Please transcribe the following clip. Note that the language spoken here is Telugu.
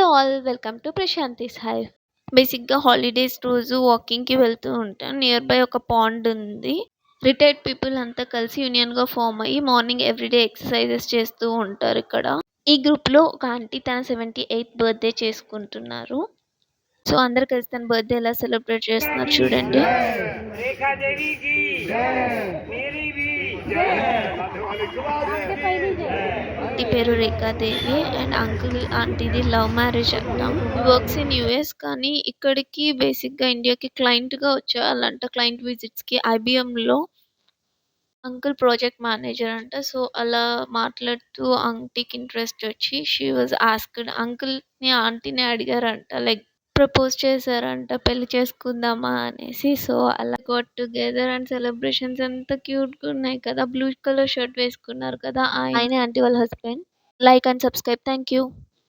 Hello all, welcome to Prashanti's hive. బేసిక్‌గా హాలిడేస్ రోజు వాకింగ్‌కి వెళ్తూ ఉంటాను. నియర్ బై ఒక పాండ్ ఉంది. రిటైర్డ్ పీపుల్ అంతా కలిసి యూనియన్‌గా ఫార్మ్ అయ్యి మార్నింగ్ ఎవ్రీడే ఎక్సర్‌సైజెస్ చేస్తూ ఉంటారు ఇక్కడ. ఈ గ్రూప్‌లో ఒక ఆంటీ తన 78th బర్త్‌డే చేసుకుంటున్నారు. సో అందరూ కలిసి తన బర్త్‌డే ఎలా సెలబ్రేట్ చేస్తున్నారు చూడండి. రేఖాదేవి కి మేరీ भी ఆంటీ పేరు రేఖాదేవి అండ్ అంకుల్ ఆంటీది లవ్ మ్యారేజ్ అంట. వర్క్స్ ఇన్ యూఎస్, కానీ ఇక్కడికి బేసిక్‌గా ఇండియాకి క్లయింట్‌గా వచ్చేవాళ్ళంట. క్లయింట్ విజిట్స్‌కి ఐబీఎంలో అంకుల్ ప్రాజెక్ట్ మేనేజర్ అంట. సో అలా మాట్లాడుతూ ఆంటీకి ఇంట్రెస్ట్ వచ్చి షీ వాజ్ ఆస్క్డ్, అంకుల్‌ని ఆంటీని అడిగారంట, లైక్ ప్రపోజ్ చేశారంట పెళ్లి చేసుకుందామా అనేసి. సో అలా గాట్ టుగెదర్ అండ్ సెలబ్రేషన్స్ ఎంత క్యూట్‌గా ఉన్నాయి కదా. బ్లూ కలర్ షర్ట్ వేసుకున్నారు కదా, ఆయనే ఆంటీ వాళ్ళ husband. Like and subscribe. Thank you.